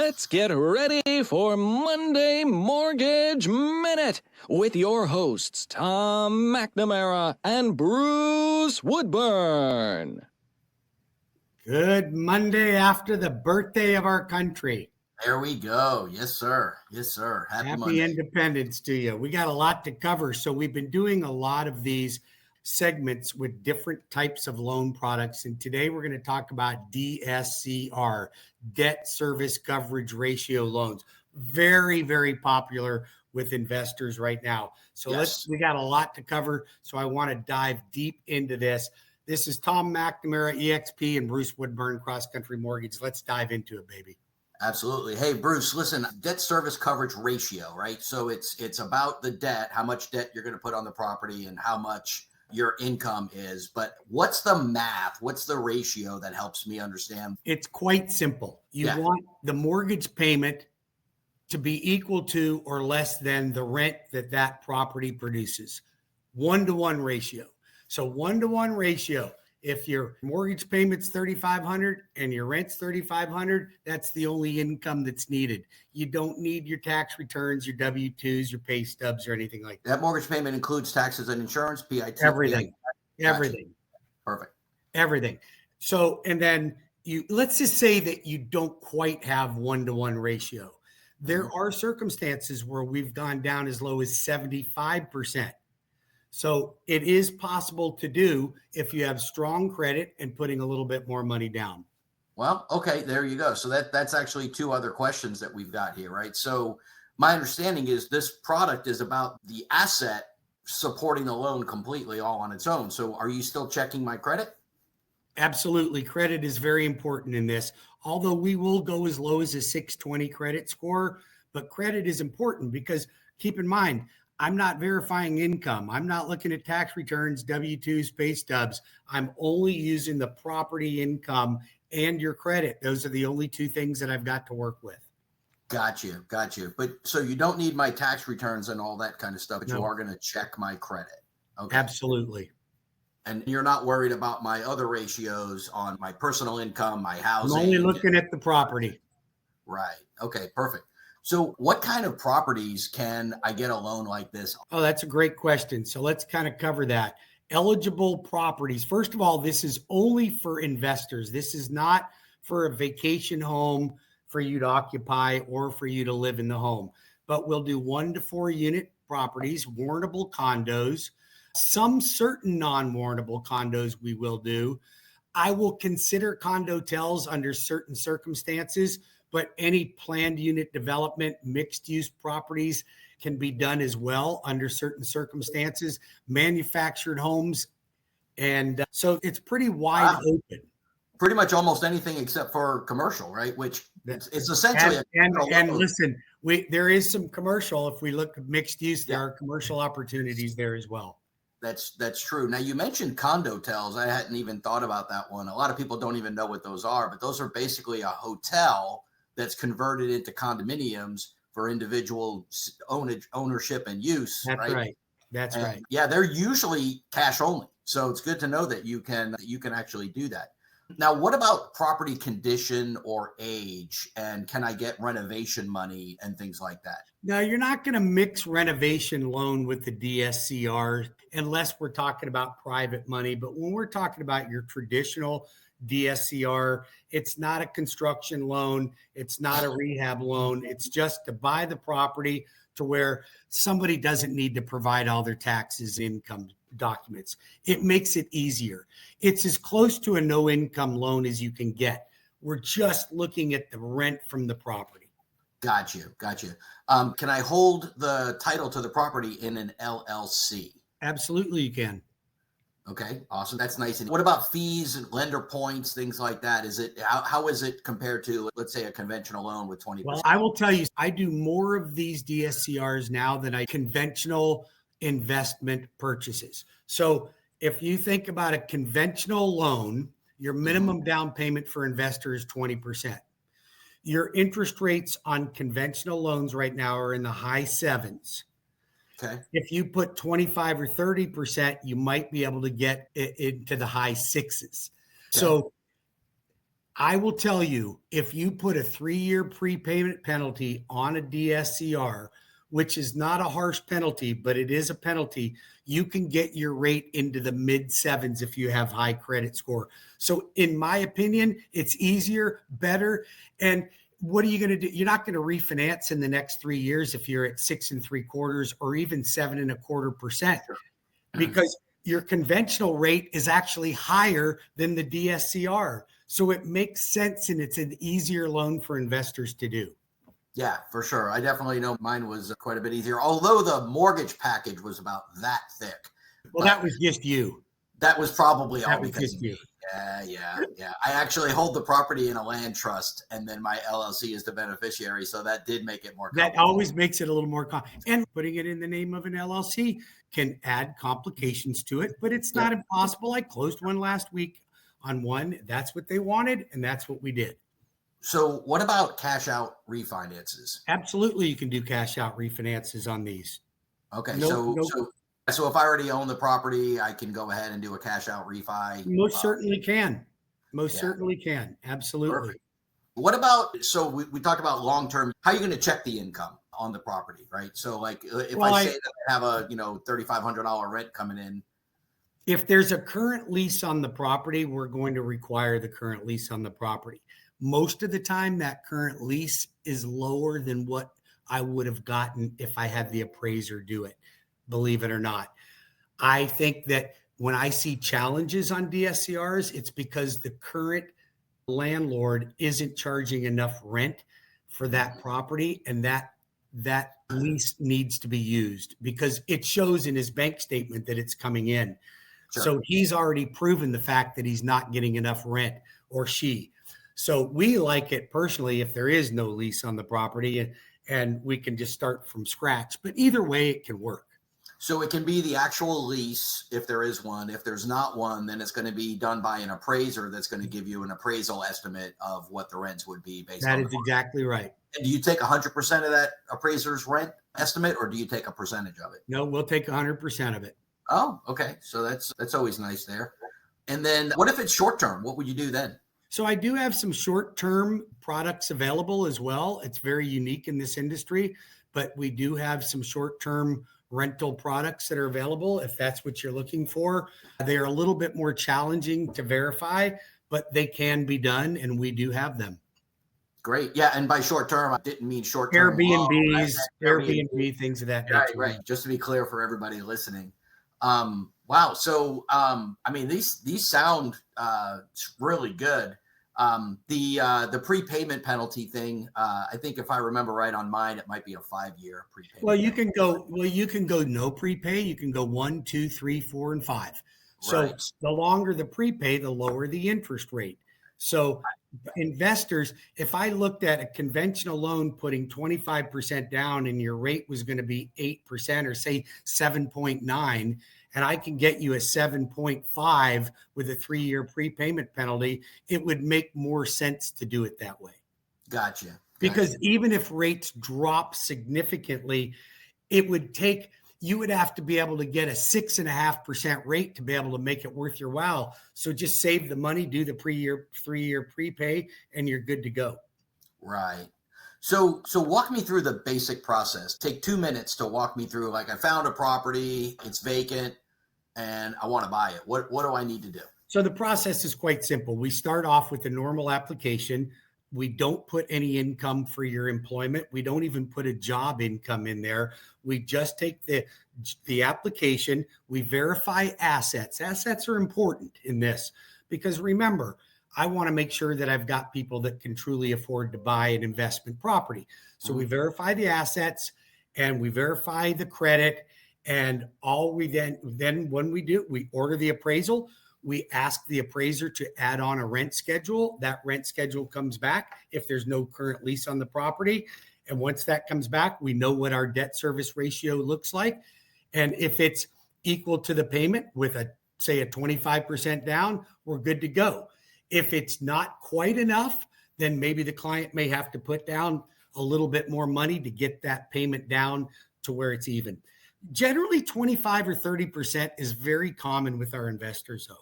Let's get ready for Monday Mortgage Minute with your hosts, Tom McNamara and Bruce Woodburn. Good Monday after the birthday of our country. There we go. Yes, sir. Yes, sir. Happy Monday. Independence to you. We got a lot to cover. So we've been doing a lot of these segments with different types of loan products. And today we're going to talk about DSCR, debt service coverage ratio loans. Very, very popular with investors right now. So we got a lot to cover. So I want to dive deep into this. This is Tom McNamara, EXP, and Bruce Woodburn, CrossCountry Mortgage. Let's dive into it, baby. Absolutely. Hey, Bruce, listen, debt service coverage ratio, right? So it's about the debt, how much debt you're going to put on the property and how much your income is. But what's the math? What's the ratio that helps me understand? It's quite simple. You want the mortgage payment to be equal to or less than the rent that property produces. 1-to-1 ratio. So 1-to-1 ratio. If your mortgage payment's $3,500 and your rent's $3,500, that's the only income that's needed. You don't need your tax returns, your W2s, your pay stubs, or anything like that. That mortgage payment includes taxes and insurance, PIT, everything. Perfect. Everything. So, and then let's just say that you don't quite have 1-to-1 ratio. There are circumstances where we've gone down as low as 75%. So it is possible to do if you have strong credit and putting a little bit more money down. Well, okay, there you go. So that's actually two other questions that we've got here, right? So my understanding is this product is about the asset supporting the loan completely all on its own. So are you still checking my credit? Absolutely. Credit is very important in this, although we will go as low as a 620 credit score, but credit is important because keep in mind, I'm not verifying income. I'm not looking at tax returns, W2s, pay stubs. I'm only using the property income and your credit. Those are the only two things that I've got to work with. Got you. But so you don't need my tax returns and all that kind of stuff, but you are going to check my credit. Okay. Absolutely. And you're not worried about my other ratios on my personal income, my housing. I'm only looking at the property. Right. Okay, perfect. So what kind of properties can I get a loan like this? Oh, that's a great question. So let's kind of cover that. Eligible properties. First of all, this is only for investors. This is not for a vacation home for you to occupy or for you to live in the home. But we'll do 1 to 4 unit properties, warrantable condos, some certain non-warrantable condos we will do. I will consider condo-tels under certain circumstances, but any planned unit development, mixed use properties can be done as well under certain circumstances, manufactured homes. And so it's pretty wide open. Pretty much almost anything except for commercial, right? Which it's essentially. And listen, there is some commercial. If we look at mixed use, there are commercial opportunities there as well. That's true. Now you mentioned condo-tels. I hadn't even thought about that one. A lot of people don't even know what those are, but those are basically a hotel that's converted into condominiums for individual ownership and use. That's right. That's right. Yeah, they're usually cash only. So it's good to know that you can actually do that. Now, what about property condition or age? And can I get renovation money and things like that? Now, you're not going to mix renovation loan with the DSCR unless we're talking about private money. But when we're talking about your traditional DSCR, it's not a construction loan. It's not a rehab loan. It's just to buy the property to where somebody doesn't need to provide all their taxes, income documents. It makes it easier. It's as close to a no income loan as you can get. We're just looking at the rent from the property. Got you. Can I hold the title to the property in an LLC? Absolutely, you can. Okay, awesome. That's nice. And what about fees and lender points, things like that? Is it how is it compared to, let's say, a conventional loan with 20%? Well, I will tell you, I do more of these DSCRs now than I conventional investment purchases. So if you think about a conventional loan, your minimum down payment for investor is 20%. Your interest rates on conventional loans right now are in the high 7s. Okay. If you put 25 or 30%, you might be able to get it into the high 6s. Okay. So I will tell you, if you put a 3-year prepayment penalty on a DSCR, which is not a harsh penalty, but it is a penalty, you can get your rate into the mid sevens if you have high credit score. So in my opinion, it's easier, better. And what are you going to do? You're not going to refinance in the next 3 years if you're at 6.75% or even 7.25%, because your conventional rate is actually higher than the DSCR. So it makes sense, and it's an easier loan for investors to do. Yeah, for sure. I definitely know mine was quite a bit easier, although the mortgage package was about that thick. Well, that was just you. That was probably all because just of me. you. Yeah. I actually hold the property in a land trust, and then my LLC is the beneficiary. So that did make it more complicated. That always makes it a little more and putting it in the name of an LLC can add complications to it, but it's not impossible. I closed one last week on one. That's what they wanted, and that's what we did. So what about cash out refinances? Absolutely, you can do cash out refinances on these. Okay, so if I already own the property, I can go ahead and do a cash out refi? Most certainly can. Certainly can. Absolutely. Perfect. What about, so we talked about long-term, how are you going to check the income on the property, right? So like if I say that I have a, $3,500 rent coming in. If there's a current lease on the property, we're going to require the current lease on the property. Most of the time, that current lease is lower than what I would have gotten if I had the appraiser do it, believe it or not. I think that when I see challenges on DSCRs, it's because the current landlord isn't charging enough rent for that property, and that lease needs to be used because it shows in his bank statement that it's coming in. Sure. So he's already proven the fact that he's not getting enough rent, or she. So we like it personally if there is no lease on the property and we can just start from scratch. But either way, it can work. So it can be the actual lease if there is one. If there's not one, then it's going to be done by an appraiser that's going to give you an appraisal estimate of what the rents would be based on. That is exactly right. And do you take 100% of that appraiser's rent estimate, or do you take a percentage of it? No, we'll take 100% of it. Oh, okay. So that's always nice there. And then what if it's short term? What would you do then? So I do have some short-term products available as well. It's very unique in this industry, but we do have some short-term rental products that are available if that's what you're looking for. They're a little bit more challenging to verify, but they can be done, and we do have them. Great. Yeah. And by short term, I didn't mean short term. Airbnbs, Airbnb, things of that nature. Right. Just to be clear for everybody listening. Wow. So, these sound really good. The prepayment penalty thing, I think if I remember right on mine, it might be a 5-year prepayment. Well, you can go no prepay. You can go 1, 2, 3, 4, and 5. So right. The longer the prepay, the lower the interest rate. So investors, if I looked at a conventional loan putting 25% down and your rate was going to be 8% or say 7.9, and I can get you a 7.5 with a 3-year prepayment penalty, it would make more sense to do it that way. Gotcha. Because even if rates drop significantly, you would have to be able to get a 6.5% rate to be able to make it worth your while. So just save the money, do the 3-year prepay, and you're good to go. Right. So walk me through the basic process. Take 2 minutes to walk me through, like I found a property, it's vacant, and I want to buy it. What do I need to do? So the process is quite simple. We start off with a normal application. We don't put any income for your employment. We don't even put a job income in there. We just take the application. We verify assets. Assets are important in this because remember, I want to make sure that I've got people that can truly afford to buy an investment property. So we verify the assets and we verify the credit. And all we then when we do, we order the appraisal. We ask the appraiser to add on a rent schedule. That rent schedule comes back if there's no current lease on the property. And once that comes back, we know what our debt service ratio looks like. And if it's equal to the payment with say a 25% down, we're good to go. If it's not quite enough, then maybe the client may have to put down a little bit more money to get that payment down to where it's even. Generally, 25 or 30% is very common with our investors, though.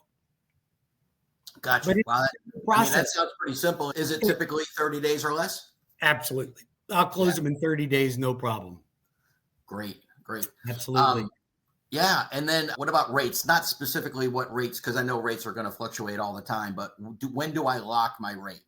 Gotcha. But it's Wow, a I mean, that process. sounds pretty simple. Is it typically 30 days or less? Absolutely. I'll close them in 30 days, no problem. Great, great. Absolutely. Yeah. And then what about rates? Not specifically what rates, because I know rates are going to fluctuate all the time, but when do I lock my rate?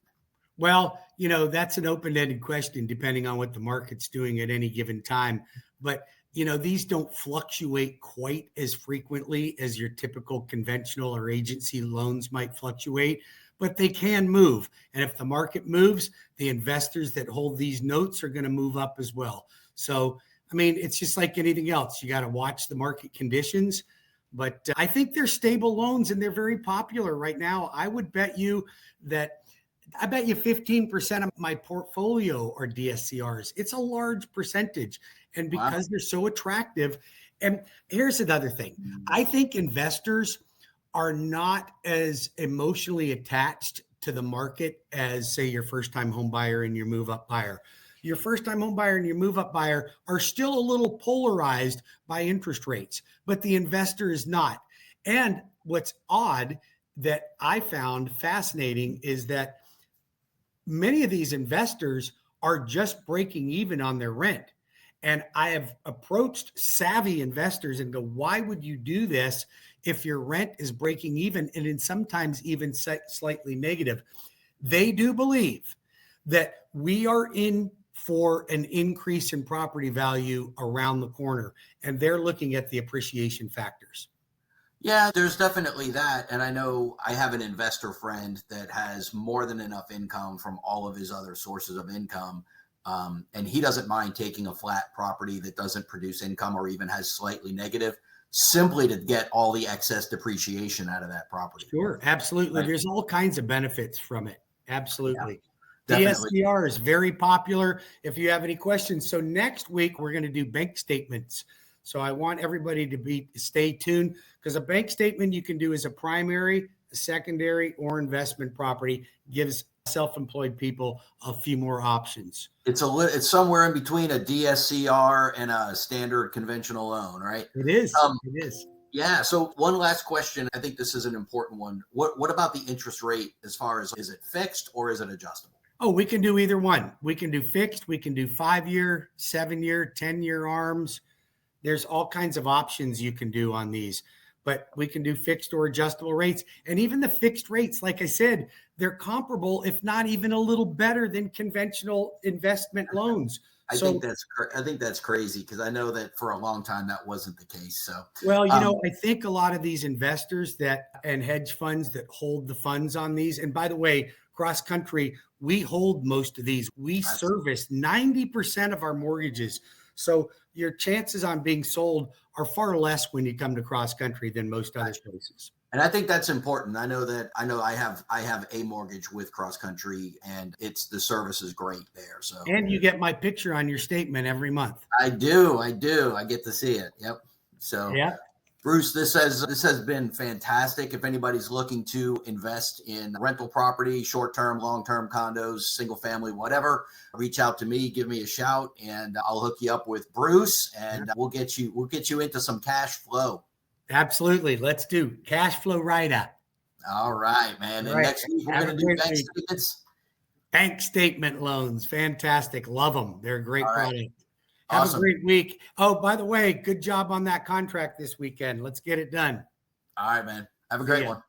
Well, that's an open-ended question depending on what the market's doing at any given time. But, these don't fluctuate quite as frequently as your typical conventional or agency loans might fluctuate, but they can move. And if the market moves, the investors that hold these notes are going to move up as well. So, I mean, it's just like anything else. You got to watch the market conditions. But I think they're stable loans and they're very popular right now. I bet you 15% of my portfolio are DSCRs. It's a large percentage. And because they're so attractive. And here's another thing. I think investors are not as emotionally attached to the market as, say, your first-time home buyer and your move-up buyer. Your first-time home buyer and your move-up buyer are still a little polarized by interest rates, but the investor is not. And what's odd that I found fascinating is that many of these investors are just breaking even on their rent. And I have approached savvy investors and go, why would you do this if your rent is breaking even and in sometimes even slightly negative? They do believe that we are in for an increase in property value around the corner, and they're looking at the appreciation factors. Yeah, there's definitely that. And I know I have an investor friend that has more than enough income from all of his other sources of income. And he doesn't mind taking a flat property that doesn't produce income or even has slightly negative, simply to get all the excess depreciation out of that property. Sure, absolutely. Right. There's all kinds of benefits from it. Absolutely. Yeah, definitely. DSCR is very popular. If you have any questions. So next week, we're going to do bank statements. So I want everybody to stay tuned, because a bank statement you can do as a primary, a secondary, or investment property. Gives self-employed people a few more options. It's somewhere in between a DSCR and a standard conventional loan, right? It is. It is. Yeah. So one last question. I think this is an important one. What about the interest rate as far as, is it fixed or is it adjustable? Oh, we can do either one. We can do fixed. We can do 5-year, 7-year, 10-year ARMs. There's all kinds of options you can do on these, but we can do fixed or adjustable rates. And even the fixed rates, like I said, they're comparable, if not even a little better than conventional investment loans. I think that's crazy, because I know that for a long time that wasn't the case. So, well, I think a lot of these investors and hedge funds that hold the funds on these, and by the way, CrossCountry, we hold most of these. We service 90% of our mortgages. So your chances on being sold are far less when you come to CrossCountry than most other places. And I think that's important. I know I have a mortgage with CrossCountry, and the service is great there. So, and you get my picture on your statement every month. I do. I get to see it. Yep. So, yeah. Bruce, this has been fantastic. If anybody's looking to invest in rental property, short-term, long-term condos, single family, whatever, reach out to me, give me a shout, and I'll hook you up with Bruce, and we'll get you into some cash flow. Absolutely. Let's do cash flow write-up. All right, man. And next week we're going to do bank statements. Bank statement loans. Fantastic. Love them. They're a great product. Awesome. Have a great week. Oh, by the way, good job on that contract this weekend. Let's get it done. All right, man. Have a great one.